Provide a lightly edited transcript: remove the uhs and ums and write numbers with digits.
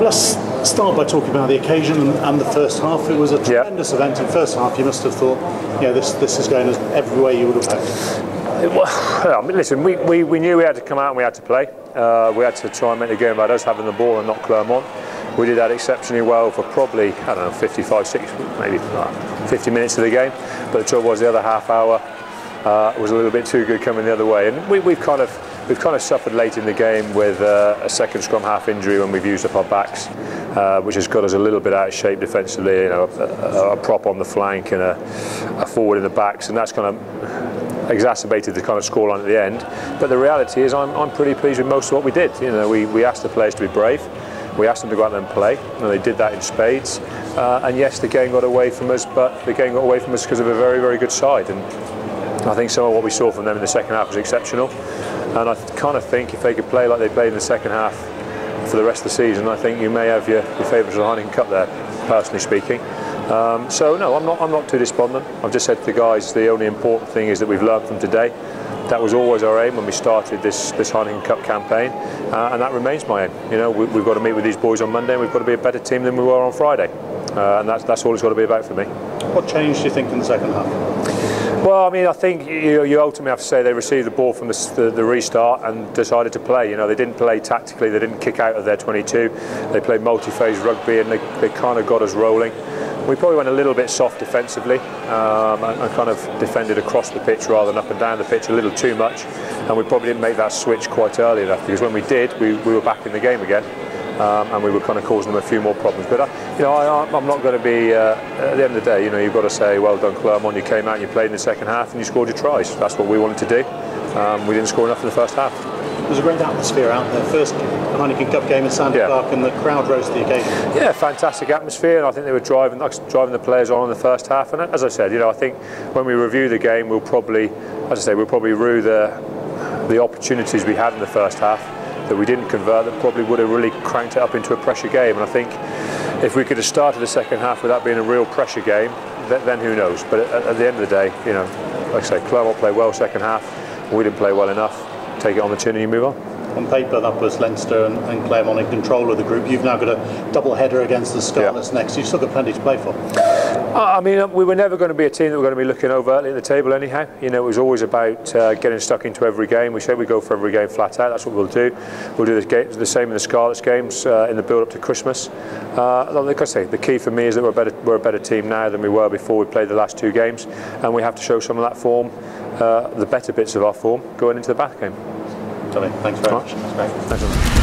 Let's start by talking about the occasion and the first half. It was a tremendous event. In the first half, you must have thought, this is going as every way you would have hoped. Well, I mean, listen, we knew we had to come out and we had to play. We had to try and make the game about us having the ball and not Clermont. We did that exceptionally well for probably, I don't know, 55, 60, maybe 50 minutes of the game. But the trouble was the other half hour was a little bit too good coming the other way. And we've kind of suffered late in the game with a second scrum half injury when we've used up our backs, which has got us a little bit out of shape defensively. A prop on the flank and a forward in the backs, and that's kind of exacerbated the kind of scoreline at the end. But the reality is I'm pretty pleased with most of what we did. We asked the players to be brave. We asked them to go out there and play, and they did that in spades. And yes, the game got away from us, but the game got away from us because of a very, very good side. And I think some of what we saw from them in the second half was exceptional. And I kind of think if they could play like they played in the second half for the rest of the season, I think you may have your favourites of the Heineken Cup there, personally speaking. So no, I'm not too despondent. I've just said to the guys, the only important thing is that we've learned from today. That was always our aim when we started this Heineken Cup campaign, and that remains my aim. We've got to meet with these boys on Monday, and we've got to be a better team than we were on Friday, and that's all it's got to be about for me. What changed, do you think, in the second half? Well, I mean, I think you ultimately have to say they received the ball from the restart and decided to play. They didn't play tactically, they didn't kick out of their 22. They played multi-phase rugby, and they kind of got us rolling. We probably went a little bit soft defensively and kind of defended across the pitch rather than up and down the pitch a little too much, and we probably didn't make that switch quite early enough, because when we did, we were back in the game again. And we were kind of causing them a few more problems. But I'm not going to be at the end of the day. You've got to say, well done, Clermont. You came out and you played in the second half and you scored your tries. That's what we wanted to do. We didn't score enough in the first half. There was a great atmosphere out there. First Heineken Cup game at Sandy Park, and the crowd rose to the occasion. Yeah, fantastic atmosphere, and I think they were driving the players on in the first half. And as I said, I think when we review the game, we'll probably rue the opportunities we had in the first half that we didn't convert, that probably would have really cranked it up into a pressure game. And I think if we could have started the second half without being a real pressure game, then who knows. But at the end of the day, like I say, Clermont played well second half. We didn't play well enough. Take it on the chin and you move on. On paper, that was Leinster and Clermont in control of the group. You've now got a double header against the Scarlets next. You've still got plenty to play for. I mean, we were never going to be a team that were going to be looking overtly at the table anyhow. It was always about getting stuck into every game. We said we go for every game flat out. That's what we'll do. We'll do the same in the Scarlets games in the build-up to Christmas. Like I say, the key for me is that we're a better team now than we were before we played the last two games, and we have to show some of that form, the better bits of our form, going into the Bath game. Thanks very much. That's great. Thanks very much.